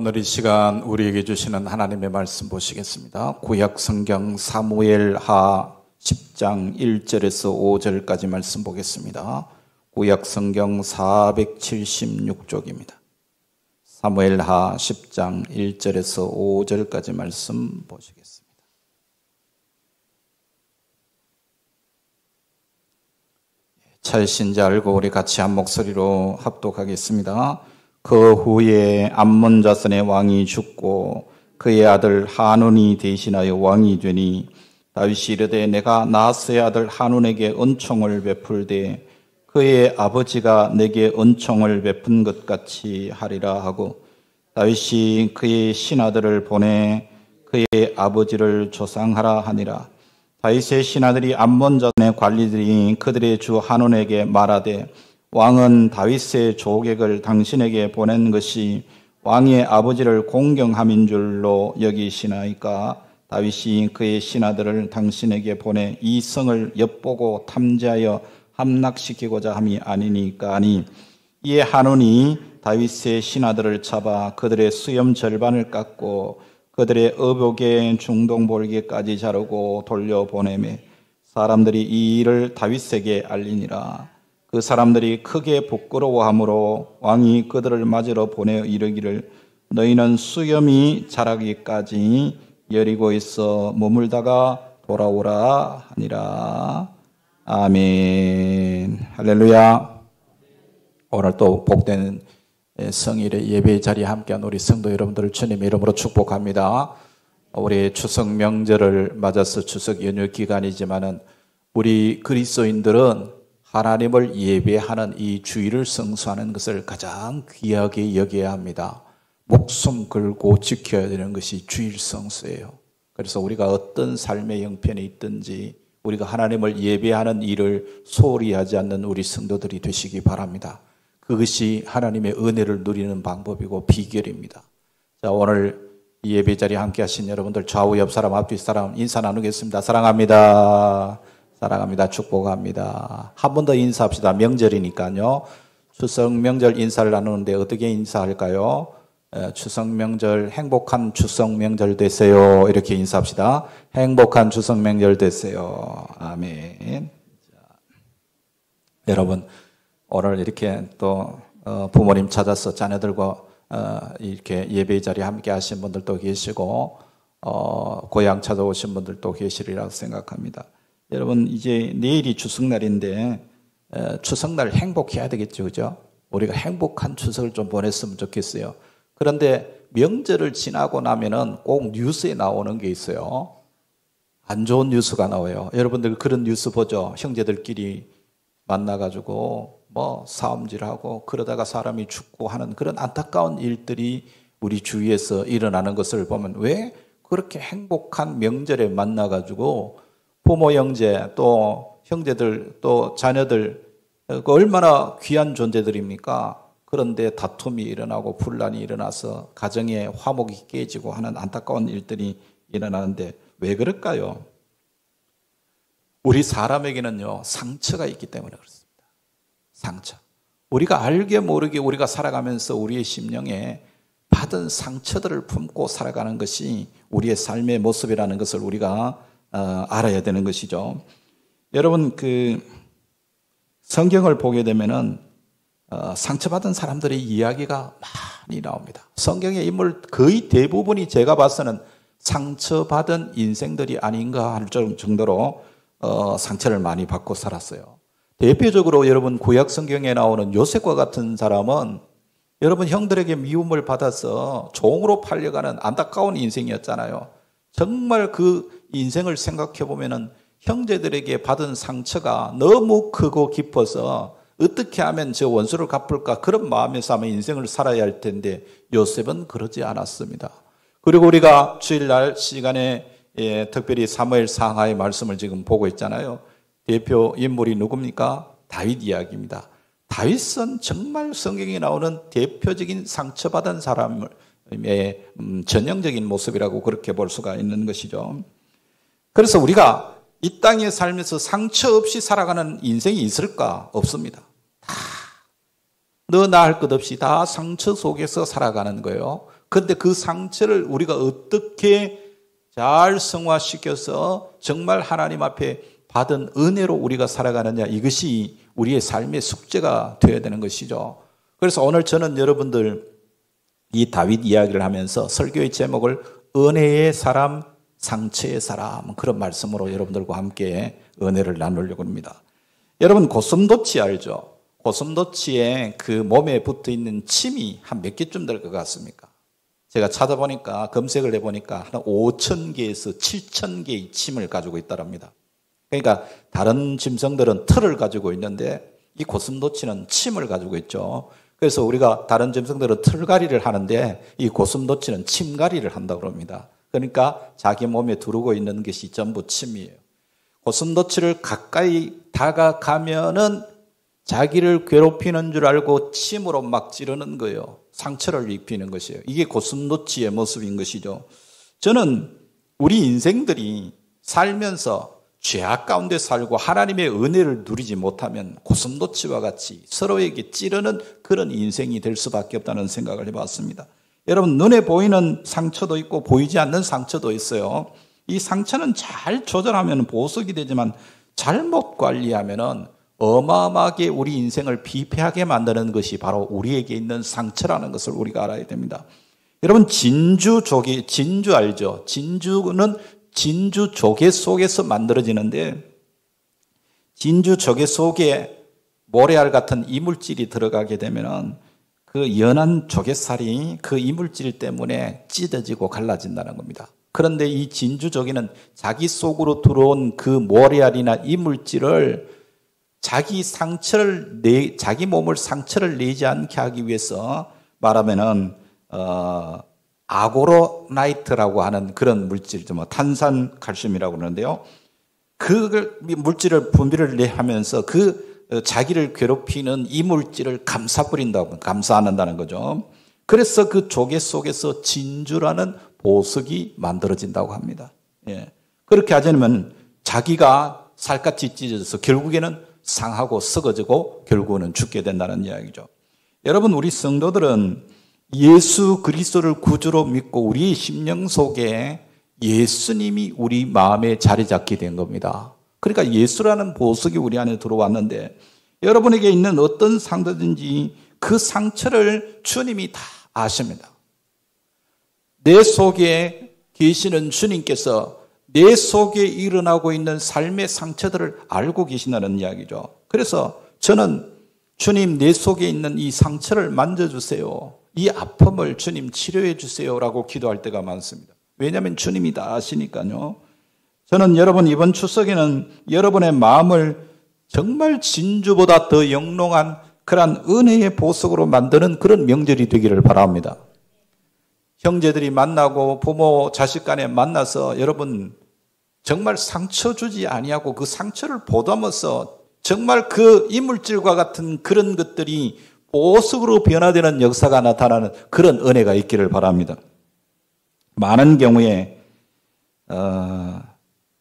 오늘 이 시간 우리에게 주시는 하나님의 말씀 보시겠습니다. 구약 성경 사무엘하 10장 1절에서 5절까지 말씀 보겠습니다. 구약 성경 476쪽입니다. 사무엘하 10장 1절에서 5절까지 말씀 보시겠습니다. 잘 신지 알고 우리 같이 한 목소리로 합독하겠습니다. 그 후에 암몬 자손의 왕이 죽고 그의 아들 하눈이 대신하여 왕이 되니 다윗이 이르되 내가 나하스의 아들 하눈에게 은총을 베풀되 그의 아버지가 내게 은총을 베푼 것 같이 하리라 하고 다윗이 그의 신하들을 보내 그의 아버지를 조상하라 하니라. 다윗의 신하들이 암몬 자손의 관리들이 그들의 주 하눈에게 말하되 왕은 다윗의 조객을 당신에게 보낸 것이 왕의 아버지를 공경함인 줄로 여기시나이까. 다윗이 그의 신하들을 당신에게 보내 이 성을 엿보고 탐지하여 함락시키고자 함이 아니니까 하니, 이에 하눈이 다윗의 신하들을 잡아 그들의 수염 절반을 깎고 그들의 의복의 중동볼기까지 자르고 돌려보내매 사람들이 이 일을 다윗에게 알리니라. 그 사람들이 크게 부끄러워하므로 왕이 그들을 맞으러 보내어 이르기를 너희는 수염이 자라기까지 여리고에서 머물다가 돌아오라 하니라. 아멘. 할렐루야. 오늘 또 복된 성일의 예배 자리에 함께한 우리 성도 여러분들을 주님의 이름으로 축복합니다. 우리 추석 명절을 맞아서 추석 연휴 기간이지만은 우리 그리스도인들은 하나님을 예배하는 이 주일을 성수하는 것을 가장 귀하게 여겨야 합니다. 목숨 걸고 지켜야 되는 것이 주일 성수예요. 그래서 우리가 어떤 삶의 형편에 있든지 우리가 하나님을 예배하는 일을 소홀히 하지 않는 우리 성도들이 되시기 바랍니다. 그것이 하나님의 은혜를 누리는 방법이고 비결입니다. 자, 오늘 이 예배 자리에 함께 하신 여러분들 좌우 옆 사람 앞뒤 사람 인사 나누겠습니다. 사랑합니다. 사랑합니다. 축복합니다. 한 번 더 인사합시다. 명절이니까요. 추석 명절 인사를 나누는데 어떻게 인사할까요? 추석 명절 행복한 추석 명절 되세요. 이렇게 인사합시다. 행복한 추석 명절 되세요. 아멘. 자, 여러분 오늘 이렇게 또 부모님 찾아서 자녀들과 이렇게 예배 자리에 함께 하신 분들도 계시고 고향 찾아오신 분들도 계시리라고 생각합니다. 여러분 이제 내일이 추석날인데 추석날 행복해야 되겠죠, 그죠? 우리가 행복한 추석을 좀 보냈으면 좋겠어요. 그런데 명절을 지나고 나면은 꼭 뉴스에 나오는 게 있어요. 안 좋은 뉴스가 나와요. 여러분들 그런 뉴스 보죠? 형제들끼리 만나가지고 뭐 싸움질하고 그러다가 사람이 죽고 하는 그런 안타까운 일들이 우리 주위에서 일어나는 것을 보면 왜 그렇게 행복한 명절에 만나가지고 부모 형제 또 형제들 또 자녀들 얼마나 귀한 존재들입니까? 그런데 다툼이 일어나고 분란이 일어나서 가정의 화목이 깨지고 하는 안타까운 일들이 일어나는데 왜 그럴까요? 우리 사람에게는요 상처가 있기 때문에 그렇습니다. 상처. 우리가 알게 모르게 우리가 살아가면서 우리의 심령에 받은 상처들을 품고 살아가는 것이 우리의 삶의 모습이라는 것을 우리가 알아야 되는 것이죠. 여러분 그 성경을 보게 되면은 상처받은 사람들의 이야기가 많이 나옵니다. 성경의 인물 거의 대부분이 제가 봐서는 상처받은 인생들이 아닌가 할 정도로 상처를 많이 받고 살았어요. 대표적으로 여러분 구약 성경에 나오는 요셉과 같은 사람은 여러분 형들에게 미움을 받아서 종으로 팔려가는 안타까운 인생이었잖아요. 정말 그 인생을 생각해 보면은 형제들에게 받은 상처가 너무 크고 깊어서 어떻게 하면 저 원수를 갚을까 그런 마음에서 아마 인생을 살아야 할 텐데 요셉은 그러지 않았습니다. 그리고 우리가 주일날 시간에 특별히 사무엘 상하의 말씀을 지금 보고 있잖아요. 대표 인물이 누굽니까? 다윗 이야기입니다. 다윗은 정말 성경에 나오는 대표적인 상처받은 사람의 전형적인 모습이라고 그렇게 볼 수가 있는 것이죠. 그래서 우리가 이 땅에 살면서 상처 없이 살아가는 인생이 있을까? 없습니다. 다 너 나 할 것 없이 다 상처 속에서 살아가는 거예요. 그런데 그 상처를 우리가 어떻게 잘 승화시켜서 정말 하나님 앞에 받은 은혜로 우리가 살아가느냐, 이것이 우리의 삶의 숙제가 되어야 되는 것이죠. 그래서 오늘 저는 여러분들 이 다윗 이야기를 하면서 설교의 제목을 은혜의 사람, 상처의 사람, 그런 말씀으로 여러분들과 함께 은혜를 나누려고 합니다. 여러분 고슴도치 알죠? 고슴도치의 그 몸에 붙어 있는 침이 한 몇 개쯤 될 것 같습니까? 제가 찾아보니까, 검색을 해보니까 한 5,000개에서 7,000개의 침을 가지고 있다랍니다. 그러니까 다른 짐승들은 털을 가지고 있는데 이 고슴도치는 침을 가지고 있죠. 그래서 우리가 다른 짐승들은 털갈이를 하는데 이 고슴도치는 침갈이를 한다고 합니다. 그러니까 자기 몸에 두르고 있는 것이 전부 침이에요. 고슴도치를 가까이 다가가면은 자기를 괴롭히는 줄 알고 침으로 막 찌르는 거예요. 상처를 입히는 것이에요. 이게 고슴도치의 모습인 것이죠. 저는 우리 인생들이 살면서 죄악 가운데 살고 하나님의 은혜를 누리지 못하면 고슴도치와 같이 서로에게 찌르는 그런 인생이 될 수밖에 없다는 생각을 해봤습니다. 여러분, 눈에 보이는 상처도 있고 보이지 않는 상처도 있어요. 이 상처는 잘 조절하면 보석이 되지만 잘못 관리하면은 어마어마하게 우리 인생을 비패하게 만드는 것이 바로 우리에게 있는 상처라는 것을 우리가 알아야 됩니다. 여러분, 진주 알죠? 진주는 진주 조개 속에서 만들어지는데, 진주 조개 속에 모래알 같은 이물질이 들어가게 되면은 그 연한 조개살이 그 이물질 때문에 찢어지고 갈라진다는 겁니다. 그런데 이 진주 조개는 자기 속으로 들어온 그 모래알이나 이물질을 자기 몸을 상처를 내지 않게 하기 위해서 말하면은 아고로나이트라고 하는 그런 물질, 탄산 칼슘이라고 그러는데요. 그 물질을 분비를 하면서 그 자기를 괴롭히는 이 물질을 감싸버린다고, 감싸는다는 거죠. 그래서 그 조개 속에서 진주라는 보석이 만들어진다고 합니다. 예. 그렇게 하지 않으면 자기가 살갗이 찢어져서 결국에는 상하고 썩어지고 결국은 죽게 된다는 이야기죠. 여러분, 우리 성도들은 예수 그리스도를 구주로 믿고 우리의 심령 속에 예수님이 우리 마음에 자리 잡게 된 겁니다. 그러니까 예수라는 보석이 우리 안에 들어왔는데 여러분에게 있는 어떤 상처든지 그 상처를 주님이 다 아십니다. 내 속에 계시는 주님께서 내 속에 일어나고 있는 삶의 상처들을 알고 계신다는 이야기죠. 그래서 저는 주님, 내 속에 있는 이 상처를 만져주세요. 이 아픔을 주님 치료해 주세요라고 기도할 때가 많습니다. 왜냐하면 주님이 다 아시니까요. 저는 여러분 이번 추석에는 여러분의 마음을 정말 진주보다 더 영롱한 그런 은혜의 보석으로 만드는 그런 명절이 되기를 바랍니다. 형제들이 만나고 부모 자식 간에 만나서 여러분 정말 상처 주지 아니하고 그 상처를 보담아서 정말 그 이물질과 같은 그런 것들이 보석으로 변화되는 역사가 나타나는 그런 은혜가 있기를 바랍니다. 많은 경우에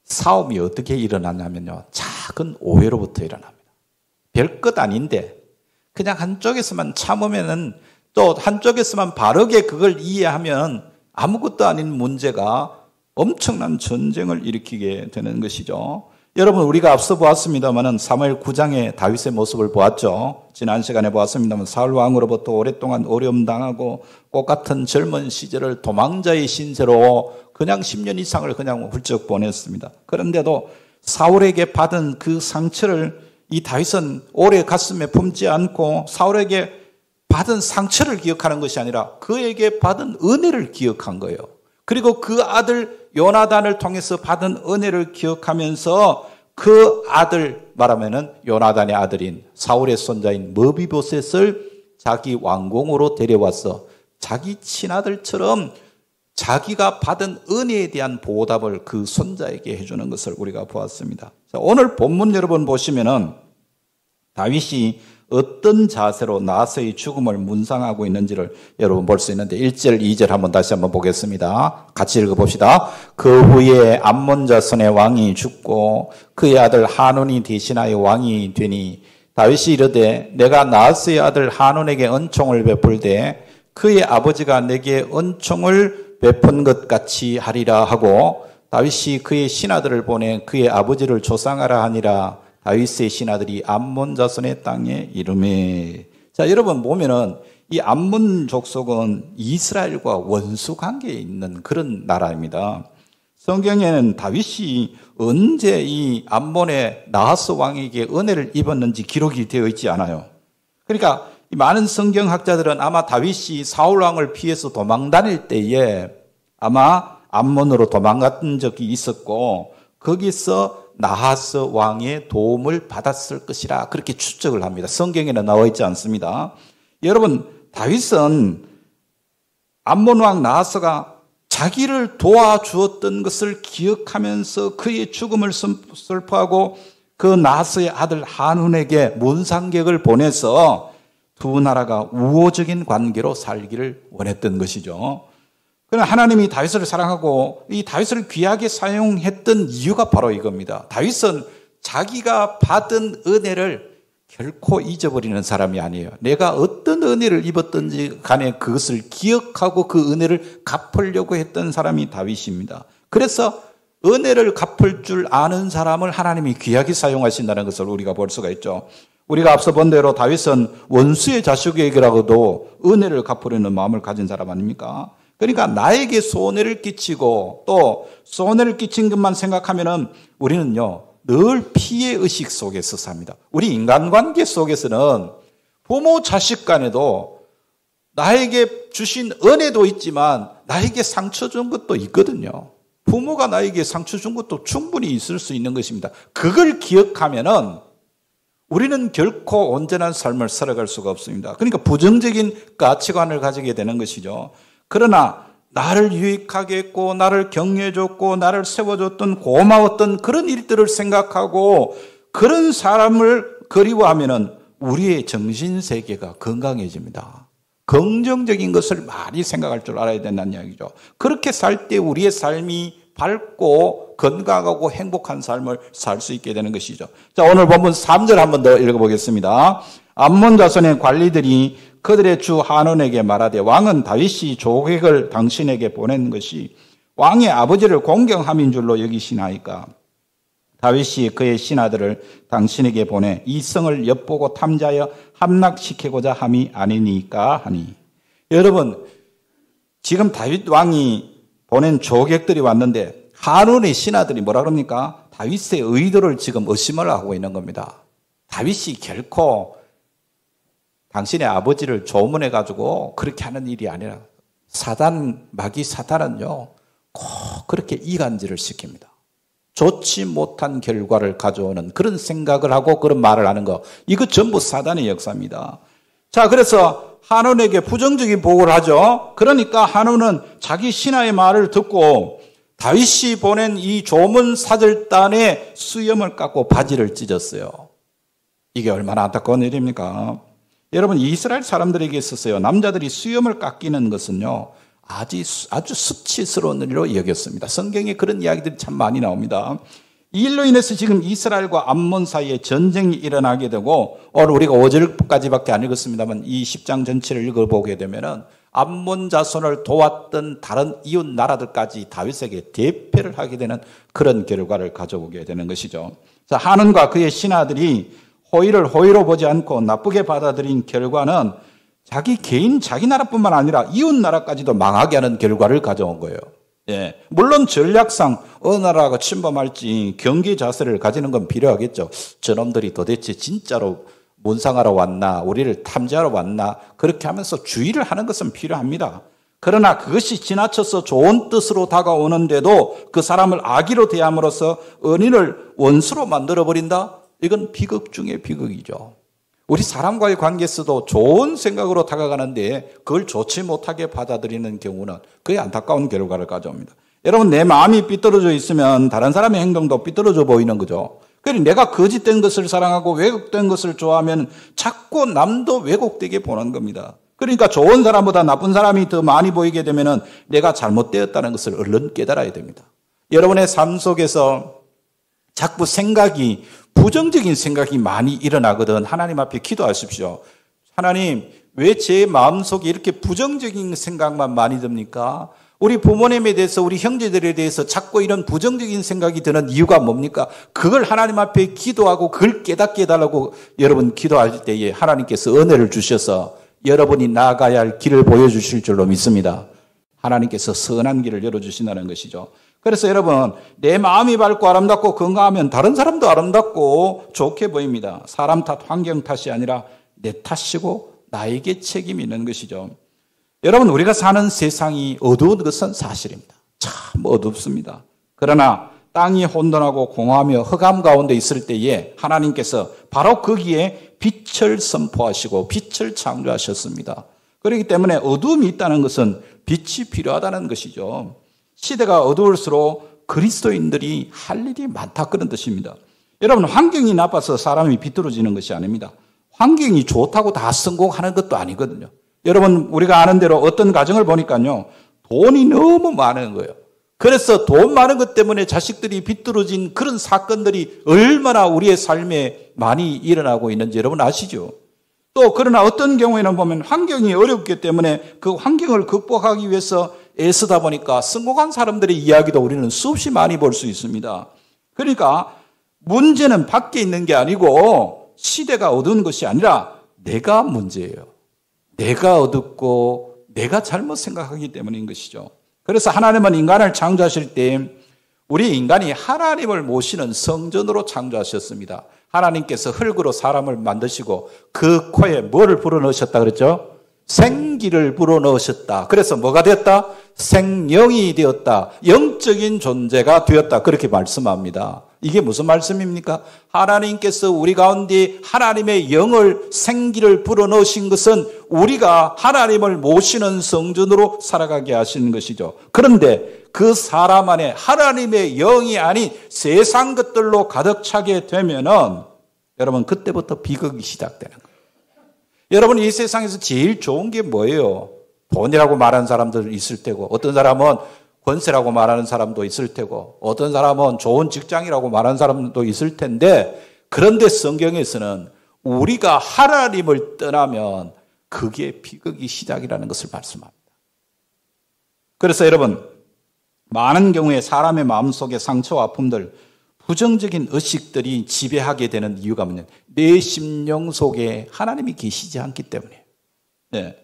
싸움이 어떻게 일어나냐면요, 작은 오해로부터 일어납니다. 별것 아닌데 그냥 한쪽에서만 참으면은, 또 한쪽에서만 바르게 그걸 이해하면 아무것도 아닌 문제가 엄청난 전쟁을 일으키게 되는 것이죠. 여러분, 우리가 앞서 보았습니다마는 사무엘 9장의 다윗의 모습을 보았죠. 지난 시간에 보았습니다만 사울 왕으로부터 오랫동안 어려움 당하고 꽃같은 젊은 시절을 도망자의 신세로 그냥 10년 이상을 그냥 훌쩍 보냈습니다. 그런데도 사울에게 받은 그 상처를 이 다윗은 오래 가슴에 품지 않고 사울에게 받은 상처를 기억하는 것이 아니라 그에게 받은 은혜를 기억한 거예요. 그리고 그 아들 요나단을 통해서 받은 은혜를 기억하면서 그 아들, 말하면은 요나단의 아들인 사울의 손자인 머비보셋을 자기 왕궁으로 데려와서 자기 친아들처럼 자기가 받은 은혜에 대한 보답을 그 손자에게 해주는 것을 우리가 보았습니다. 자, 오늘 본문 여러분 보시면은 다윗이 어떤 자세로 나서의 죽음을 문상하고 있는지를 여러분 볼 수 있는데 1절, 2절 한번 다시 한번 보겠습니다. 같이 읽어봅시다. 그 후에 암몬 자손의 왕이 죽고 그의 아들 하논이 대신하여 왕이 되니 다윗이 이르되 내가 나하스의 아들 하논에게 은총을 베풀되 그의 아버지가 내게 은총을 베푼 것 같이 하리라 하고 다윗이 그의 신하들을 보내 그의 아버지를 조상하라 하니라. 다윗의 신하들이 암몬 자손의 땅에 이르매. 자, 여러분 보면은 이 암몬 족속은 이스라엘과 원수 관계에 있는 그런 나라입니다. 성경에는 다윗이 언제 이 암몬의 나하스 왕에게 은혜를 입었는지 기록이 되어 있지 않아요. 그러니까 많은 성경학자들은 아마 다윗이 사울 왕을 피해서 도망 다닐 때에 아마 암몬으로 도망갔던 적이 있었고 거기서 나하스 왕의 도움을 받았을 것이라 그렇게 추측을 합니다. 성경에는 나와 있지 않습니다. 여러분, 다윗은 암몬 왕 나하스가 자기를 도와주었던 것을 기억하면서 그의 죽음을 슬퍼하고 그 나하스의 아들 한운에게 문상객을 보내서 두 나라가 우호적인 관계로 살기를 원했던 것이죠. 그러나 하나님이 다윗을 사랑하고 이 다윗을 귀하게 사용했던 이유가 바로 이겁니다. 다윗은 자기가 받은 은혜를 결코 잊어버리는 사람이 아니에요. 내가 어떤 은혜를 입었든지 간에 그것을 기억하고 그 은혜를 갚으려고 했던 사람이 다윗입니다. 그래서 은혜를 갚을 줄 아는 사람을 하나님이 귀하게 사용하신다는 것을 우리가 볼 수가 있죠. 우리가 앞서 본 대로 다윗은 원수의 자식에게라고도 은혜를 갚으려는 마음을 가진 사람 아닙니까? 그러니까 나에게 손해를 끼치고 또 손해를 끼친 것만 생각하면은 우리는요, 늘 피해 의식 속에서 삽니다. 우리 인간관계 속에서는 부모 자식 간에도 나에게 주신 은혜도 있지만 나에게 상처 준 것도 있거든요. 부모가 나에게 상처 준 것도 충분히 있을 수 있는 것입니다. 그걸 기억하면은 우리는 결코 온전한 삶을 살아갈 수가 없습니다. 그러니까 부정적인 가치관을 가지게 되는 것이죠. 그러나 나를 유익하게 했고 나를 격려해줬고 나를 세워줬던 고마웠던 그런 일들을 생각하고 그런 사람을 그리워하면 우리의 정신세계가 건강해집니다. 긍정적인 것을 많이 생각할 줄 알아야 된다는 이야기죠. 그렇게 살 때 우리의 삶이 밝고 건강하고 행복한 삶을 살 수 있게 되는 것이죠. 자, 오늘 본문 3절 한 번 더 읽어보겠습니다. 암몬 자손의 관리들이 그들의 주 한온에게 말하되 왕은 다윗이 조객을 당신에게 보낸 것이 왕의 아버지를 공경함인 줄로 여기시나이까. 다윗이 그의 신하들을 당신에게 보내 이 성을 엿보고 탐지하여 함락시키고자 함이 아니니까 하니. 여러분, 지금 다윗 왕이 보낸 조객들이 왔는데 한온의 신하들이 뭐라 그럽니까? 다윗의 의도를 지금 의심을 하고 있는 겁니다. 다윗이 결코 당신의 아버지를 조문해가지고 그렇게 하는 일이 아니라 마귀 사탄은요, 꼭 그렇게 이간질을 시킵니다. 좋지 못한 결과를 가져오는 그런 생각을 하고 그런 말을 하는 거, 이거 전부 사단의 역사입니다. 자, 그래서 한온에게 부정적인 보고를 하죠. 그러니까 한온은 자기 신하의 말을 듣고 다윗이 보낸 이 조문 사절단에 수염을 깎고 바지를 찢었어요. 이게 얼마나 안타까운 일입니까? 여러분, 이스라엘 사람들에게 있어서요, 남자들이 수염을 깎이는 것은요, 아주 수치스러운 일로 여겼습니다. 성경에 그런 이야기들이 참 많이 나옵니다. 이 일로 인해서 지금 이스라엘과 암몬 사이에 전쟁이 일어나게 되고, 오늘 우리가 5절까지밖에 안 읽었습니다만 이 10장 전체를 읽어보게 되면은 암몬 자손을 도왔던 다른 이웃 나라들까지 다윗에게 대패를 하게 되는 그런 결과를 가져오게 되는 것이죠. 자, 한온과 그의 신하들이 호의를 호의로 보지 않고 나쁘게 받아들인 결과는 자기 나라뿐만 아니라 이웃 나라까지도 망하게 하는 결과를 가져온 거예요. 예. 물론 전략상 어느 나라가 침범할지 경계 자세를 가지는 건 필요하겠죠. 저놈들이 도대체 진짜로 문상하러 왔나, 우리를 탐지하러 왔나, 그렇게 하면서 주의를 하는 것은 필요합니다. 그러나 그것이 지나쳐서 좋은 뜻으로 다가오는데도 그 사람을 악의로 대함으로써 은인을 원수로 만들어버린다? 이건 비극 중에 비극이죠. 우리 사람과의 관계에서도 좋은 생각으로 다가가는데 그걸 좋지 못하게 받아들이는 경우는 그게 안타까운 결과를 가져옵니다. 여러분, 내 마음이 삐뚤어져 있으면 다른 사람의 행동도 삐뚤어져 보이는 거죠. 그러니 내가 거짓된 것을 사랑하고 왜곡된 것을 좋아하면 자꾸 남도 왜곡되게 보는 겁니다. 그러니까 좋은 사람보다 나쁜 사람이 더 많이 보이게 되면 내가 잘못되었다는 것을 얼른 깨달아야 됩니다. 여러분의 삶 속에서 자꾸 부정적인 생각이 많이 일어나거든 하나님 앞에 기도하십시오. 하나님, 왜 제 마음속에 이렇게 부정적인 생각만 많이 듭니까? 우리 부모님에 대해서, 우리 형제들에 대해서 자꾸 이런 부정적인 생각이 드는 이유가 뭡니까? 그걸 하나님 앞에 기도하고 그걸 깨닫게 해달라고 여러분 기도할 때에 하나님께서 은혜를 주셔서 여러분이 나아가야 할 길을 보여주실 줄로 믿습니다. 하나님께서 선한 길을 열어주신다는 것이죠. 그래서 여러분, 내 마음이 밝고 아름답고 건강하면 다른 사람도 아름답고 좋게 보입니다. 사람 탓, 환경 탓이 아니라 내 탓이고 나에게 책임이 있는 것이죠. 여러분, 우리가 사는 세상이 어두운 것은 사실입니다. 참 어둡습니다. 그러나 땅이 혼돈하고 공허하며 흑암 가운데 있을 때에 하나님께서 바로 거기에 빛을 선포하시고 빛을 창조하셨습니다. 그렇기 때문에 어두움이 있다는 것은 빛이 필요하다는 것이죠. 시대가 어두울수록 그리스도인들이 할 일이 많다, 그런 뜻입니다. 여러분, 환경이 나빠서 사람이 비뚤어지는 것이 아닙니다. 환경이 좋다고 다 성공하는 것도 아니거든요. 여러분, 우리가 아는 대로 어떤 가정을 보니까요, 돈이 너무 많은 거예요. 그래서 돈 많은 것 때문에 자식들이 비뚤어진 그런 사건들이 얼마나 우리의 삶에 많이 일어나고 있는지 여러분 아시죠? 또 그러나 어떤 경우에는 보면 환경이 어렵기 때문에 그 환경을 극복하기 위해서 애쓰다 보니까 성공한 사람들의 이야기도 우리는 수없이 많이 볼 수 있습니다. 그러니까 문제는 밖에 있는 게 아니고 시대가 어두운 것이 아니라 내가 문제예요. 내가 어둡고 내가 잘못 생각하기 때문인 것이죠. 그래서 하나님은 인간을 창조하실 때 우리 인간이 하나님을 모시는 성전으로 창조하셨습니다. 하나님께서 흙으로 사람을 만드시고 그 코에 뭐를 불어넣으셨다 그랬죠? 생기를 불어넣으셨다. 그래서 뭐가 되었다? 생명이 되었다. 영적인 존재가 되었다. 그렇게 말씀합니다. 이게 무슨 말씀입니까? 하나님께서 우리 가운데 하나님의 영을, 생기를 불어넣으신 것은 우리가 하나님을 모시는 성전으로 살아가게 하시는 것이죠. 그런데 그 사람 안에 하나님의 영이 아닌 세상 것들로 가득 차게 되면은 여러분, 그때부터 비극이 시작되는 거예요. 여러분, 이 세상에서 제일 좋은 게 뭐예요? 돈이라고 말하는 사람들 있을 테고, 어떤 사람은 권세라고 말하는 사람도 있을 테고, 어떤 사람은 좋은 직장이라고 말하는 사람도 있을 텐데, 그런데 성경에서는 우리가 하나님을 떠나면 그게 비극이 시작이라는 것을 말씀합니다. 그래서 여러분, 많은 경우에 사람의 마음속에 상처와 아픔들, 부정적인 의식들이 지배하게 되는 이유가 뭐냐? 내 심령 속에 하나님이 계시지 않기 때문에. 네.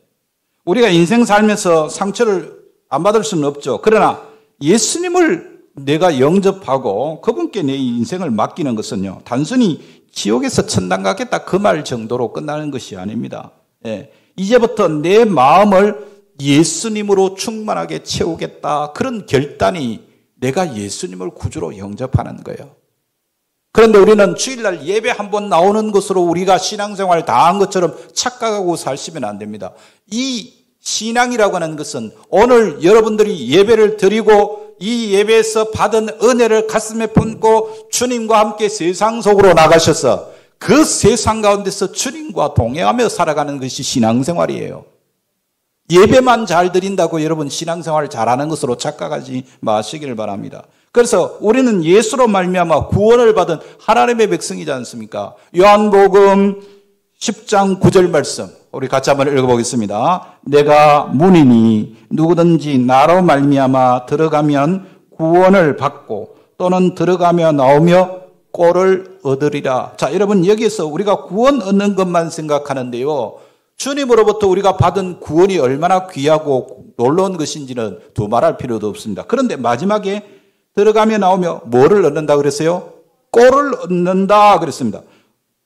우리가 인생 살면서 상처를 안 받을 수는 없죠. 그러나 예수님을 내가 영접하고 그분께 내 인생을 맡기는 것은요, 단순히 지옥에서 천당 가겠다 그 말 정도로 끝나는 것이 아닙니다. 네. 이제부터 내 마음을 예수님으로 충만하게 채우겠다, 그런 결단이 내가 예수님을 구주로 영접하는 거예요. 그런데 우리는 주일날 예배 한번 나오는 것으로 우리가 신앙생활 다 한 것처럼 착각하고 살시면 안 됩니다. 이 신앙이라고 하는 것은 오늘 여러분들이 예배를 드리고 이 예배에서 받은 은혜를 가슴에 품고 주님과 함께 세상 속으로 나가셔서 그 세상 가운데서 주님과 동행하며 살아가는 것이 신앙생활이에요. 예배만 잘 드린다고 여러분 신앙생활을 잘하는 것으로 착각하지 마시기를 바랍니다. 그래서 우리는 예수로 말미암아 구원을 받은 하나님의 백성이지 않습니까? 요한복음 10장 9절 말씀 우리 같이 한번 읽어보겠습니다. 내가 문이니 누구든지 나로 말미암아 들어가면 구원을 받고 또는 들어가며 나오며 꼴을 얻으리라. 자, 여러분 여기에서 우리가 구원 얻는 것만 생각하는데요, 주님으로부터 우리가 받은 구원이 얼마나 귀하고 놀라운 것인지는 두말할 필요도 없습니다. 그런데 마지막에 들어가며 나오며 뭐를 얻는다 그랬어요? 꼴을 얻는다 그랬습니다.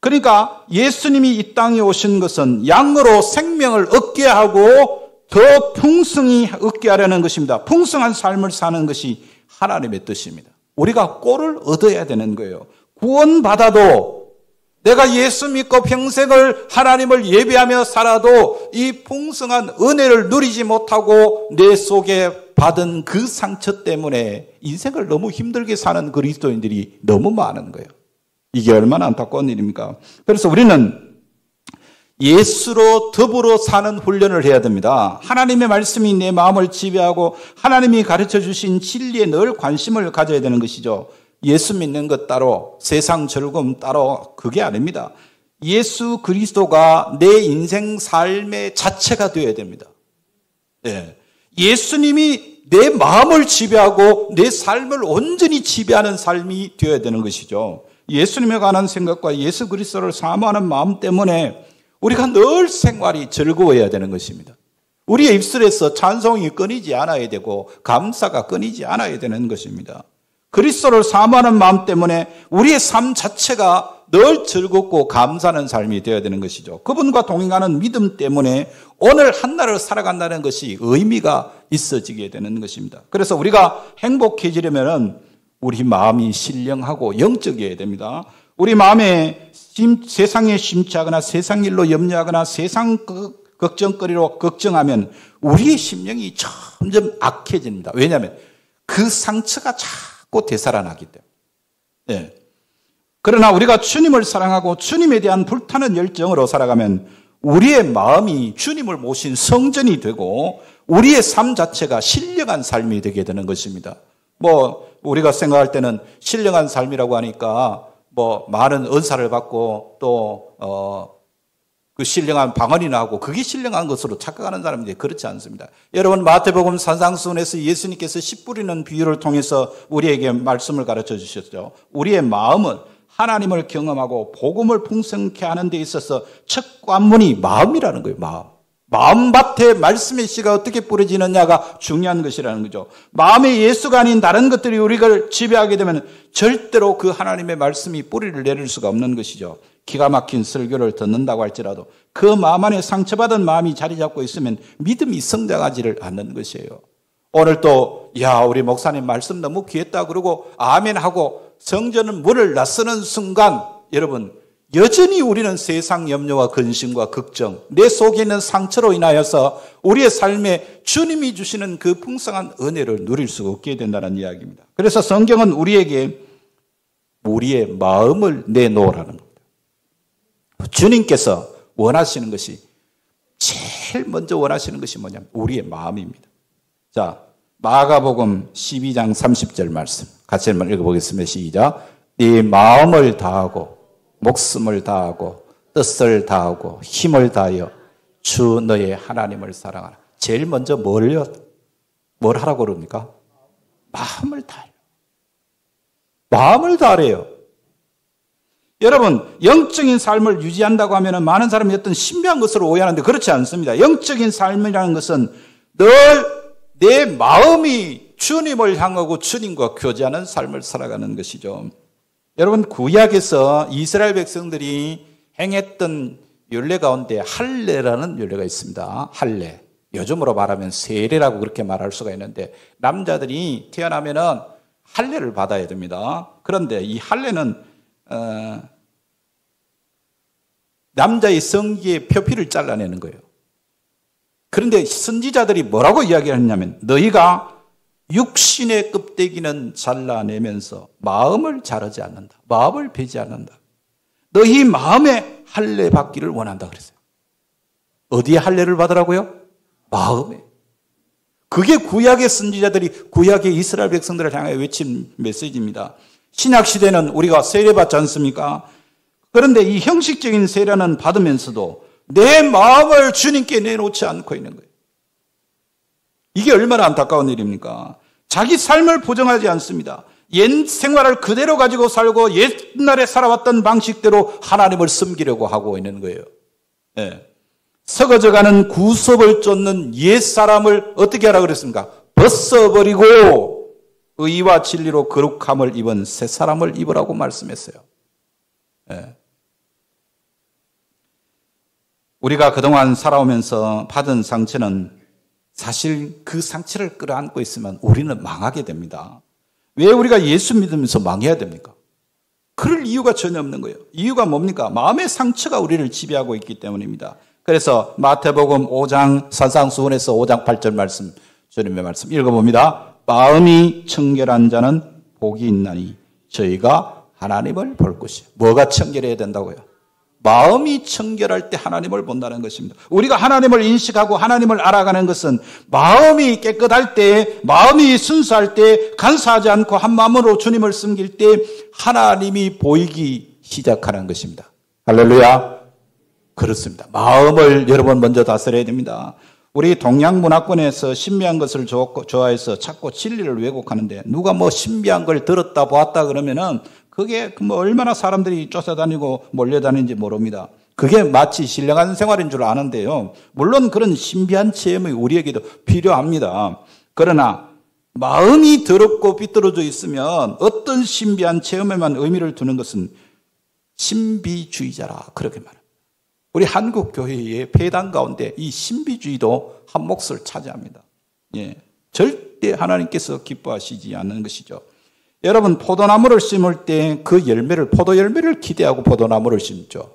그러니까 예수님이 이 땅에 오신 것은 양으로 생명을 얻게 하고 더 풍성히 얻게 하려는 것입니다. 풍성한 삶을 사는 것이 하나님의 뜻입니다. 우리가 꼴을 얻어야 되는 거예요. 구원받아도 내가 예수 믿고 평생을 하나님을 예배하며 살아도 이 풍성한 은혜를 누리지 못하고 내 속에 받은 그 상처 때문에 인생을 너무 힘들게 사는 그리스도인들이 너무 많은 거예요. 이게 얼마나 안타까운 일입니까? 그래서 우리는 예수로 더불어 사는 훈련을 해야 됩니다. 하나님의 말씀이 내 마음을 지배하고 하나님이 가르쳐 주신 진리에 늘 관심을 가져야 되는 것이죠. 예수 믿는 것 따로, 세상 즐거움 따로, 그게 아닙니다. 예수 그리스도가 내 인생 삶의 자체가 되어야 됩니다. 네. 예수님이 내 마음을 지배하고 내 삶을 온전히 지배하는 삶이 되어야 되는 것이죠. 예수님에 관한 생각과 예수 그리스도를 사모하는 마음 때문에 우리가 늘 생활이 즐거워야 되는 것입니다. 우리의 입술에서 찬송이 끊이지 않아야 되고 감사가 끊이지 않아야 되는 것입니다. 그리스도를 사모하는 마음 때문에 우리의 삶 자체가 늘 즐겁고 감사하는 삶이 되어야 되는 것이죠. 그분과 동행하는 믿음 때문에 오늘 한날을 살아간다는 것이 의미가 있어지게 되는 것입니다. 그래서 우리가 행복해지려면 우리 마음이 신령하고 영적이어야 됩니다. 우리 마음에 세상에 심취하거나 세상 일로 염려하거나 세상 걱정거리로 걱정하면 우리의 심령이 점점 악해집니다. 왜냐하면 그 상처가 자꾸 되살아나기 때문에. 네. 그러나 우리가 주님을 사랑하고 주님에 대한 불타는 열정으로 살아가면 우리의 마음이 주님을 모신 성전이 되고 우리의 삶 자체가 신령한 삶이 되게 되는 것입니다. 우리가 생각할 때는 신령한 삶이라고 하니까 많은 은사를 받고 또 그 신령한 방언이나 하고 그게 신령한 것으로 착각하는 사람들이 그렇지 않습니다. 여러분 마태복음 산상수훈에서 예수님께서 씨 뿌리는 비유를 통해서 우리에게 말씀을 가르쳐 주셨죠. 우리의 마음은 하나님을 경험하고 복음을 풍성케 하는 데 있어서 첫 관문이 마음이라는 거예요. 마음밭에 말씀의 씨가 어떻게 뿌려지느냐가 중요한 것이라는 거죠. 마음에 예수가 아닌 다른 것들이 우리를 지배하게 되면 절대로 그 하나님의 말씀이 뿌리를 내릴 수가 없는 것이죠. 기가 막힌 설교를 듣는다고 할지라도 그 마음 안에 상처받은 마음이 자리 잡고 있으면 믿음이 성장하지를 않는 것이에요. 오늘 또 우리 목사님 말씀 너무 귀했다 그러고 아멘 하고 성전은 문을 나서는 순간 여러분 여전히 우리는 세상 염려와 근심과 걱정, 내 속에 있는 상처로 인하여서 우리의 삶에 주님이 주시는 그 풍성한 은혜를 누릴 수가 없게 된다는 이야기입니다. 그래서 성경은 우리에게 우리의 마음을 내놓으라는 겁니다. 주님께서 원하시는 것이 제일 먼저 원하시는 것이 뭐냐면 우리의 마음입니다. 자, 마가복음 12장 30절 말씀 같이 한번 읽어보겠습니다. 시작. 네 마음을 다하고 목숨을 다하고 뜻을 다하고 힘을 다하여 주 너의 하나님을 사랑하라. 제일 먼저 뭘 하라고 그럽니까? 마음을 다하라. 마음을 다하래요. 여러분 영적인 삶을 유지한다고 하면 많은 사람이 어떤 신비한 것으로 오해하는데 그렇지 않습니다. 영적인 삶이라는 것은 늘 내 마음이 주님을 향하고 주님과 교제하는 삶을 살아가는 것이죠. 여러분 구약에서 이스라엘 백성들이 행했던 율례 가운데 할례라는 율례가 있습니다. 할례. 요즘으로 말하면 세례라고 그렇게 말할 수가 있는데 남자들이 태어나면은 할례를 받아야 됩니다. 그런데 이 할례는 남자의 성기의 표피를 잘라내는 거예요. 그런데 선지자들이 뭐라고 이야기하냐면 너희가 육신의 껍데기는 잘라내면서 마음을 자르지 않는다. 마음을 베지 않는다. 너희 마음에 할례 받기를 원한다 그랬어요. 어디에 할례를 받으라고요? 마음에. 그게 구약의 선지자들이 구약의 이스라엘 백성들을 향해 외친 메시지입니다. 신약 시대는 우리가 세례받지 않습니까? 그런데 이 형식적인 세례는 받으면서도 내 마음을 주님께 내놓지 않고 있는 거예요. 이게 얼마나 안타까운 일입니까? 자기 삶을 보정하지 않습니다. 옛 생활을 그대로 가지고 살고 옛날에 살아왔던 방식대로 하나님을 섬기려고 하고 있는 거예요. 네. 썩어져가는 구섭을 쫓는 옛사람을 어떻게 하라 그랬습니까? 벗어버리고 의와 진리로 거룩함을 입은 새 사람을 입으라고 말씀했어요. 네. 우리가 그동안 살아오면서 받은 상처는 사실 그 상처를 끌어안고 있으면 우리는 망하게 됩니다. 왜 우리가 예수 믿으면서 망해야 됩니까? 그럴 이유가 전혀 없는 거예요. 이유가 뭡니까? 마음의 상처가 우리를 지배하고 있기 때문입니다. 그래서 마태복음 5장 산상수훈에서 5장 8절 말씀, 주님의 말씀 읽어봅니다. 마음이 청결한 자는 복이 있나니 저희가 하나님을 볼 것이에요. 뭐가 청결해야 된다고요? 마음이 청결할 때 하나님을 본다는 것입니다. 우리가 하나님을 인식하고 하나님을 알아가는 것은 마음이 깨끗할 때, 마음이 순수할 때, 간사하지 않고 한 마음으로 주님을 섬길 때 하나님이 보이기 시작하는 것입니다. 할렐루야. 그렇습니다. 마음을 여러분 먼저 다스려야 됩니다. 우리 동양 문화권에서 신비한 것을 좋아해서 자꾸 진리를 왜곡하는데 누가 뭐 신비한 걸 들었다 보았다 그러면은 그게 뭐 얼마나 사람들이 쫓아다니고 몰려다니는지 모릅니다. 그게 마치 신령한 생활인 줄 아는데요. 물론 그런 신비한 체험이 우리에게도 필요합니다. 그러나 마음이 더럽고 삐뚤어져 있으면 어떤 신비한 체험에만 의미를 두는 것은 신비주의자라 그렇게 말합니다. 우리 한국 교회의 폐단 가운데 이 신비주의도 한 몫을 차지합니다. 예, 절대 하나님께서 기뻐하시지 않는 것이죠. 여러분 포도나무를 심을 때 그 열매를 포도 열매를 기대하고 포도나무를 심죠.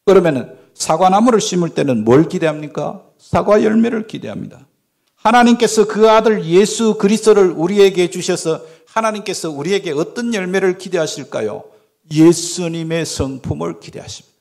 그러면은 사과나무를 심을 때는 뭘 기대합니까? 사과 열매를 기대합니다. 하나님께서 그 아들 예수 그리스도를 우리에게 주셔서 하나님께서 우리에게 어떤 열매를 기대하실까요? 예수님의 성품을 기대하십니다.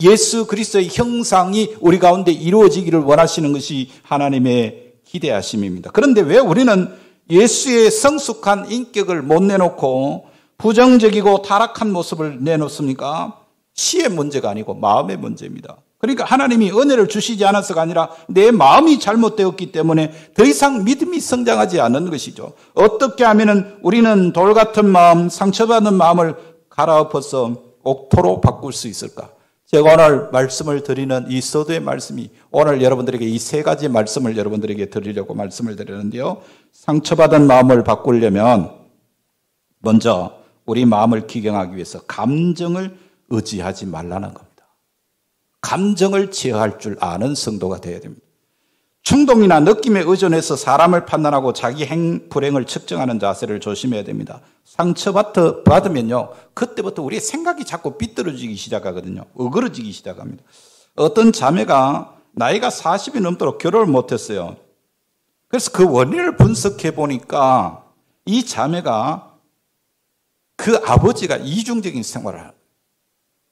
예수 그리스도의 형상이 우리 가운데 이루어지기를 원하시는 것이 하나님의 기대하심입니다. 그런데 왜 우리는 예수의 성숙한 인격을 못 내놓고 부정적이고 타락한 모습을 내놓습니까? 시의 문제가 아니고 마음의 문제입니다. 그러니까 하나님이 은혜를 주시지 않아서가 아니라 내 마음이 잘못되었기 때문에 더 이상 믿음이 성장하지 않는 것이죠. 어떻게 하면 우리는 돌 같은 마음, 상처받은 마음을 갈아엎어서 옥토로 바꿀 수 있을까? 제가 오늘 말씀을 드리는 이 서두의 말씀이 오늘 여러분들에게 이 세 가지 말씀을 여러분들에게 드리려고 말씀을 드리는데요. 상처받은 마음을 바꾸려면 먼저 우리 마음을 기경하기 위해서 감정을 의지하지 말라는 겁니다. 감정을 제어할 줄 아는 성도가 되어야 됩니다. 충동이나 느낌에 의존해서 사람을 판단하고 자기 불행을 측정하는 자세를 조심해야 됩니다. 상처받으면요, 그때부터 우리의 생각이 자꾸 삐뚤어지기 시작하거든요. 어그러지기 시작합니다. 어떤 자매가 나이가 40이 넘도록 결혼을 못했어요. 그래서 그 원인을 분석해 보니까 이 자매가 그 아버지가 이중적인 생활을 하는 거예요.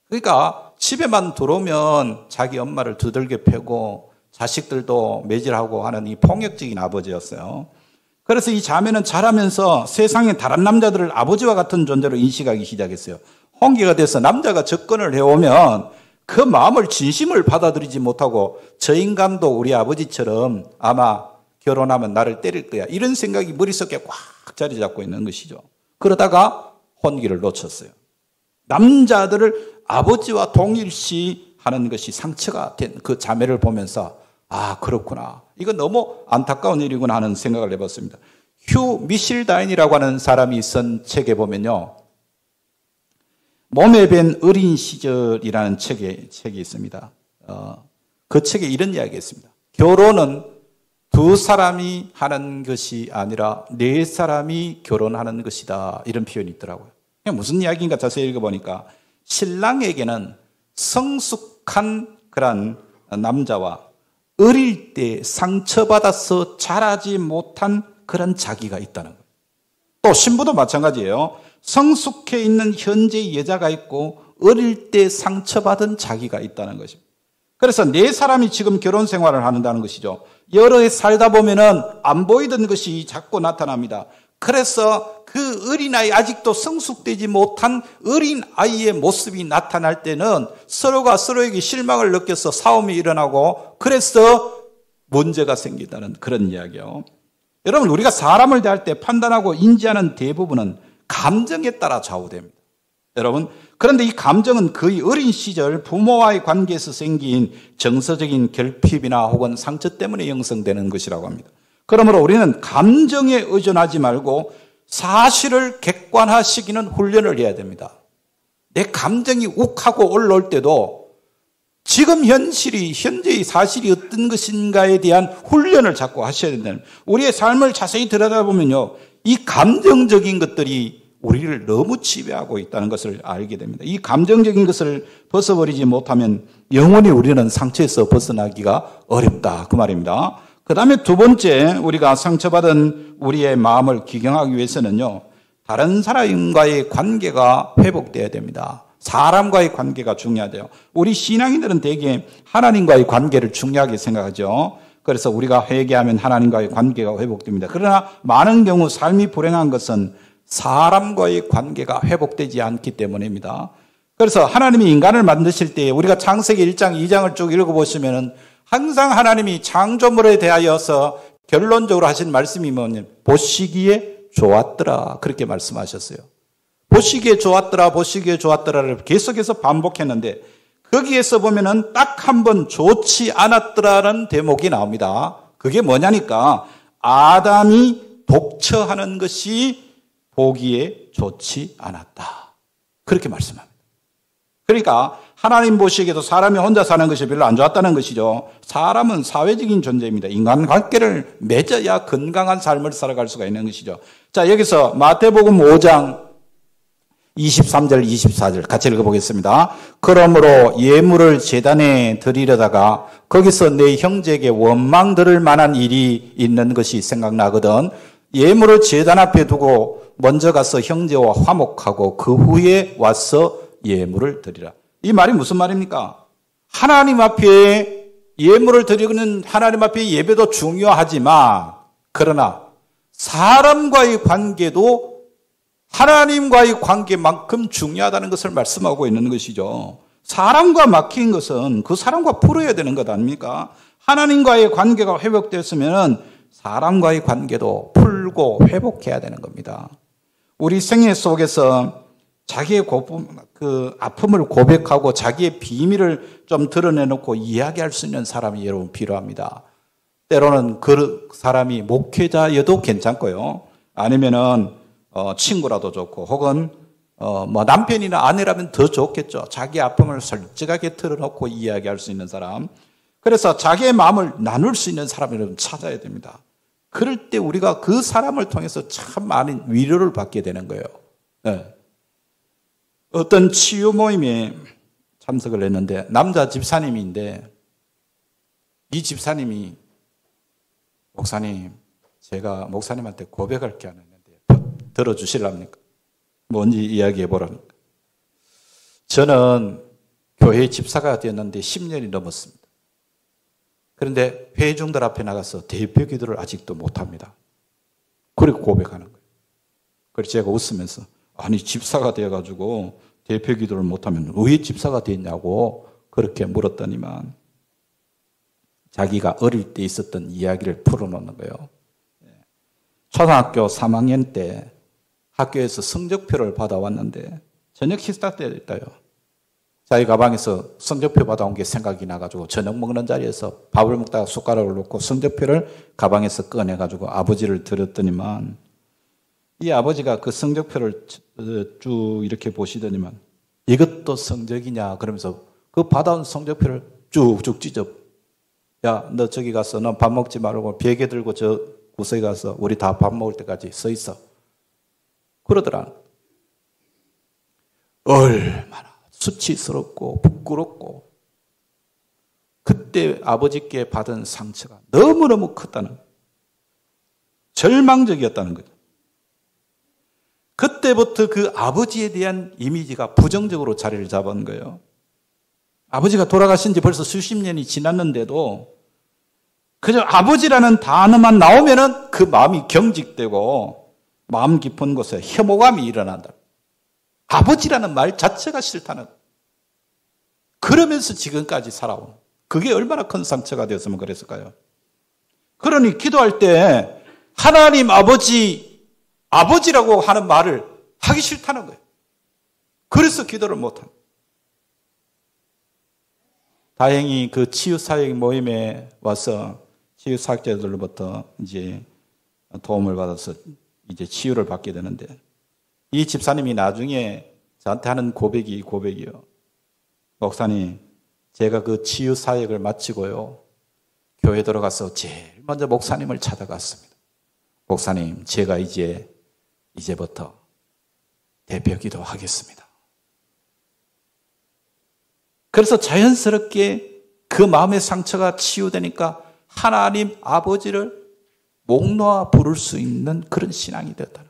그러니까 집에만 들어오면 자기 엄마를 두들겨 패고 자식들도 매질하고 하는 이 폭력적인 아버지였어요. 그래서 이 자매는 자라면서 세상의 다른 남자들을 아버지와 같은 존재로 인식하기 시작했어요. 홍기가 돼서 남자가 접근을 해오면 그 마음을 진심을 받아들이지 못하고 저 인간도 우리 아버지처럼 아마 결혼하면 나를 때릴 거야. 이런 생각이 머릿속에 꽉 자리 잡고 있는 것이죠. 그러다가 혼기를 놓쳤어요. 남자들을 아버지와 동일시 하는 것이 상처가 된 그 자매를 보면서 아, 그렇구나. 이거 너무 안타까운 일이구나 하는 생각을 해봤습니다. 휴 미실다인이라고 하는 사람이 쓴 책에 보면요. 몸에 밴 어린 시절이라는 책이 있습니다. 그 책에 이런 이야기가 있습니다. 결혼은 두 사람이 하는 것이 아니라 네 사람이 결혼하는 것이다. 이런 표현이 있더라고요. 무슨 이야기인가 자세히 읽어보니까 신랑에게는 성숙한 그런 남자와 어릴 때 상처받아서 자라지 못한 그런 자기가 있다는 거예요. 또 신부도 마찬가지예요. 성숙해 있는 현재의 여자가 있고 어릴 때 상처받은 자기가 있다는 것입니다. 그래서 네 사람이 지금 결혼 생활을 한다는 것이죠. 여러 해 살다 보면은 안 보이던 것이 자꾸 나타납니다. 그래서 그 어린아이, 아직도 성숙되지 못한 어린아이의 모습이 나타날 때는 서로가 서로에게 실망을 느껴서 싸움이 일어나고 그래서 문제가 생긴다는 그런 이야기요. 여러분, 우리가 사람을 대할 때 판단하고 인지하는 대부분은 감정에 따라 좌우됩니다. 여러분, 그런데 이 감정은 거의 어린 시절 부모와의 관계에서 생긴 정서적인 결핍이나 혹은 상처 때문에 형성되는 것이라고 합니다. 그러므로 우리는 감정에 의존하지 말고 사실을 객관화시키는 훈련을 해야 됩니다. 내 감정이 욱하고 올라올 때도 지금 현재의 사실이 어떤 것인가에 대한 훈련을 자꾸 하셔야 된다는, 우리의 삶을 자세히 들여다보면요, 이 감정적인 것들이 우리를 너무 지배하고 있다는 것을 알게 됩니다. 이 감정적인 것을 벗어버리지 못하면 영원히 우리는 상처에서 벗어나기가 어렵다, 그 말입니다. 그 다음에 두 번째, 우리가 상처받은 우리의 마음을 기경하기 위해서는요, 다른 사람과의 관계가 회복돼야 됩니다. 사람과의 관계가 중요하대요. 우리 신앙인들은 대개 하나님과의 관계를 중요하게 생각하죠. 그래서 우리가 회개하면 하나님과의 관계가 회복됩니다. 그러나 많은 경우 삶이 불행한 것은 사람과의 관계가 회복되지 않기 때문입니다. 그래서 하나님이 인간을 만드실 때 우리가 창세기 1장, 2장을 쭉 읽어보시면 항상 하나님이 창조물에 대하여서 결론적으로 하신 말씀이 뭐냐면 보시기에 좋았더라 그렇게 말씀하셨어요. 보시기에 좋았더라, 보시기에 좋았더라를 계속해서 반복했는데 거기에서 보면은 딱 한 번 좋지 않았더라라는 대목이 나옵니다. 그게 뭐냐니까 아담이 독처하는 것이 보기에 좋지 않았다. 그렇게 말씀합니다. 그러니까 하나님 보시기에도 사람이 혼자 사는 것이 별로 안 좋았다는 것이죠. 사람은 사회적인 존재입니다. 인간관계를 맺어야 건강한 삶을 살아갈 수가 있는 것이죠. 자, 여기서 마태복음 5장 23절, 24절 같이 읽어보겠습니다. 그러므로 예물을 제단에 드리려다가 거기서 내 형제에게 원망 들을 만한 일이 있는 것이 생각나거든. 예물을 제단 앞에 두고 먼저 가서 형제와 화목하고 그 후에 와서 예물을 드리라. 이 말이 무슨 말입니까? 하나님 앞에 예물을 드리는 하나님 앞에 예배도 중요하지만 그러나 사람과의 관계도 하나님과의 관계만큼 중요하다는 것을 말씀하고 있는 것이죠. 사람과 막힌 것은 그 사람과 풀어야 되는 것 아닙니까? 하나님과의 관계가 회복됐으면 사람과의 관계도 풀고 회복해야 되는 겁니다. 우리 생애 속에서 자기의 아픔을 고백하고 자기의 비밀을 좀 드러내놓고 이야기할 수 있는 사람이 여러분 필요합니다. 때로는 그 사람이 목회자여도 괜찮고요. 아니면은 친구라도 좋고 혹은 뭐 남편이나 아내라면 더 좋겠죠. 자기 아픔을 솔직하게 털어놓고 이야기할 수 있는 사람. 그래서 자기의 마음을 나눌 수 있는 사람을 여러분 찾아야 됩니다. 그럴 때 우리가 그 사람을 통해서 참 많은 위로를 받게 되는 거예요. 네. 어떤 치유 모임에 참석을 했는데 남자 집사님인데 이 집사님이 목사님 제가 목사님한테 고백할 게 하나 있는데 들어주실랍니까? 뭔지 이야기해 보랍니까? 저는 교회 집사가 되었는데 10년이 넘었습니다. 그런데 회중들 앞에 나가서 대표 기도를 아직도 못합니다. 그리고 고백하는 거예요. 그래서 제가 웃으면서 아니 집사가 되어가지고 대표 기도를 못하면 왜 집사가 됐냐고 그렇게 물었더니만 자기가 어릴 때 있었던 이야기를 풀어놓는 거예요. 초등학교 3학년 때 학교에서 성적표를 받아왔는데 저녁 식사 때였다요. 자기 가방에서 성적표 받아온 게 생각이 나가지고 저녁 먹는 자리에서 밥을 먹다가 숟가락을 놓고 성적표를 가방에서 꺼내가지고 아버지를 드렸더니만 이 아버지가 그 성적표를 쭉 이렇게 보시더니만 이것도 성적이냐 그러면서 그 받아온 성적표를 쭉쭉 찢어 야, 너 저기 가서 너 밥 먹지 말고 베개 들고 저 구석에 가서 우리 다 밥 먹을 때까지 서 있어. 그러더라. 얼마나 수치스럽고 부끄럽고 그때 아버지께 받은 상처가 너무너무 컸다는 절망적이었다는 거죠. 그때부터 그 아버지에 대한 이미지가 부정적으로 자리를 잡은 거예요. 아버지가 돌아가신 지 벌써 수십 년이 지났는데도 그저 아버지라는 단어만 나오면은 그 마음이 경직되고 마음 깊은 곳에 혐오감이 일어난다. 아버지라는 말 자체가 싫다는. 그러면서 지금까지 살아온. 그게 얼마나 큰 상처가 되었으면 그랬을까요? 그러니 기도할 때 하나님 아버지라고 하는 말을 하기 싫다는 거예요. 그래서 기도를 못합니다. 다행히 그 치유사역 모임에 와서 치유사역자들로부터 이제 도움을 받아서 이제 치유를 받게 되는데 이 집사님이 나중에 저한테 하는 고백이요. 목사님, 제가 그 치유사역을 마치고요. 교회 들어가서 제일 먼저 목사님을 찾아갔습니다. 목사님, 제가 이제부터 대표 기도하겠습니다. 그래서 자연스럽게 그 마음의 상처가 치유되니까 하나님 아버지를 목 놓아 부를 수 있는 그런 신앙이 되었다.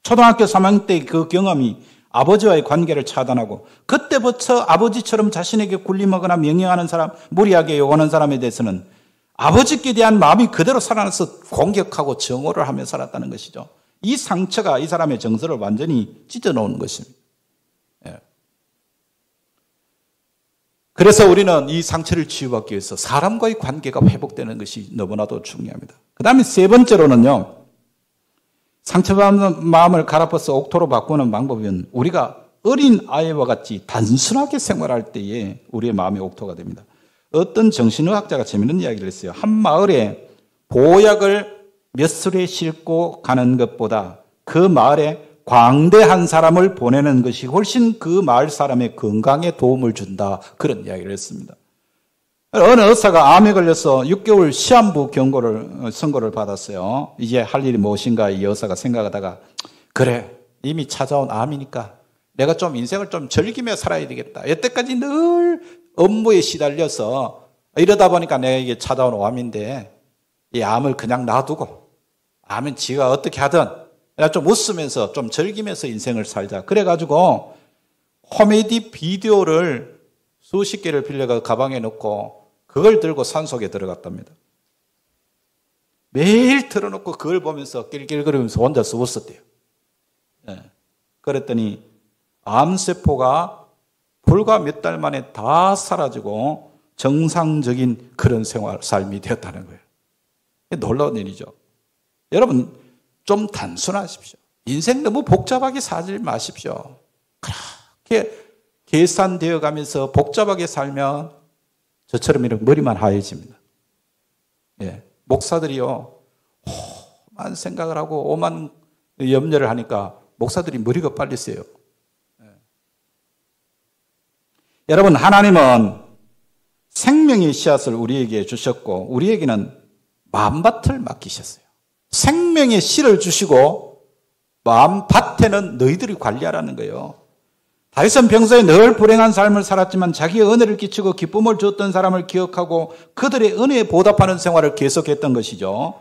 초등학교 3학년 때 그 경험이 아버지와의 관계를 차단하고 그때부터 아버지처럼 자신에게 군림하거나 명령하는 사람, 무리하게 요구하는 사람에 대해서는 아버지께 대한 마음이 그대로 살아나서 공격하고 정오를 하며 살았다는 것이죠. 이 상처가 이 사람의 정서를 완전히 찢어놓은 것입니다. 그래서 우리는 이 상처를 치유받기 위해서 사람과의 관계가 회복되는 것이 너무나도 중요합니다. 그 다음에 세 번째로는요, 상처받은 마음을 갈아엎어서 옥토로 바꾸는 방법은 우리가 어린 아이와 같이 단순하게 생활할 때에 우리의 마음이 옥토가 됩니다. 어떤 정신의학자가 재미있는 이야기를 했어요. 한 마을에 보약을 몇 술에 싣고 가는 것보다 그 마을에 광대한 사람을 보내는 것이 훨씬 그 마을 사람의 건강에 도움을 준다. 그런 이야기를 했습니다. 어느 의사가 암에 걸려서 6개월 시한부 선고를 받았어요. 이제 할 일이 무엇인가 이 의사가 생각하다가 그래 이미 찾아온 암이니까 내가 좀 인생을 좀 즐기며 살아야 되겠다. 여태까지 늘 업무에 시달려서 이러다 보니까 내가 이게 찾아온 암인데 이 암을 그냥 놔두고 암은 지가 어떻게 하든 내가 좀 웃으면서 좀 즐기면서 인생을 살자. 그래가지고 코미디 비디오를 수십 개를 빌려가 가방에 넣고 그걸 들고 산속에 들어갔답니다. 매일 틀어놓고 그걸 보면서 낄낄거리면서 혼자서 웃었대요. 네. 그랬더니 암세포가 불과 몇 달 만에 다 사라지고 정상적인 그런 삶이 되었다는 거예요. 놀라운 일이죠. 여러분 좀 단순하십시오. 인생 너무 복잡하게 살지 마십시오. 그렇게 계산되어 가면서 복잡하게 살면 저처럼 이렇게 머리만 하얘집니다. 예, 목사들이요, 오만 생각을 하고 오만 염려를 하니까 목사들이 머리가 빨리 세요. 예. 여러분, 하나님은 생명의 씨앗을 우리에게 주셨고 우리에게는 마음밭을 맡기셨어요. 생명의 씨를 주시고 마음밭에는 너희들이 관리하라는 거예요. 다윗은 평소에 늘 불행한 삶을 살았지만 자기의 은혜를 끼치고 기쁨을 주었던 사람을 기억하고 그들의 은혜에 보답하는 생활을 계속했던 것이죠.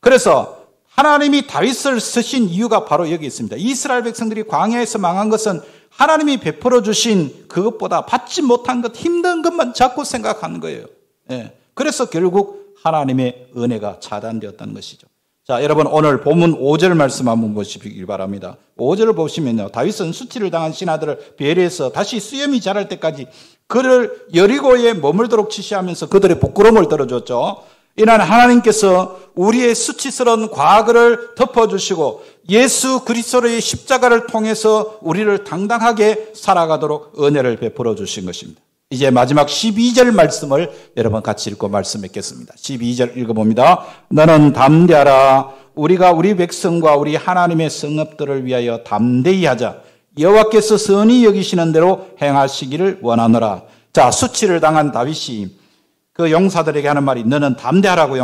그래서 하나님이 다윗을 쓰신 이유가 바로 여기 있습니다. 이스라엘 백성들이 광야에서 망한 것은 하나님이 베풀어 주신 그것보다 받지 못한 것, 힘든 것만 자꾸 생각하는 거예요. 예. 그래서 결국 하나님의 은혜가 차단되었다는 것이죠. 자, 여러분 오늘 본문 5절 말씀 한번 보시기 바랍니다. 5절을 보시면요. 다윗은 수치를 당한 신하들을 배려해서 다시 수염이 자랄 때까지 그를 여리고에 머물도록 지시하면서 그들의 부끄러움을 들어줬죠. 이는 하나님께서 우리의 수치스러운 과거를 덮어주시고 예수 그리스도의 십자가를 통해서 우리를 당당하게 살아가도록 은혜를 베풀어 주신 것입니다. 이제 마지막 12절 말씀을 여러분 같이 읽고 말씀 맺겠습니다. 12절 읽어봅니다. 너는 담대하라. 우리가 우리 백성과 우리 하나님의 성읍들을 위하여 담대히 하자. 여호와께서 선히 여기시는 대로 행하시기를 원하노라. 자, 수치를 당한 다윗이 그 용사들에게 하는 말이 너는 담대하라고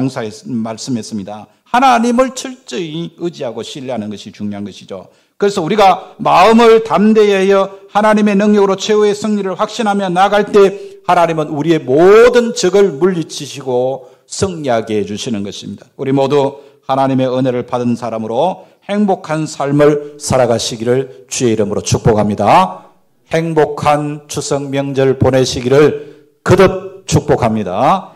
말씀했습니다. 하나님을 철저히 의지하고 신뢰하는 것이 중요한 것이죠. 그래서 우리가 마음을 담대히 하여 하나님의 능력으로 최후의 승리를 확신하며 나아갈 때 하나님은 우리의 모든 적을 물리치시고 승리하게 해주시는 것입니다. 우리 모두 하나님의 은혜를 받은 사람으로 행복한 삶을 살아가시기를 주의 이름으로 축복합니다. 행복한 추석 명절 보내시기를 거듭 축복합니다.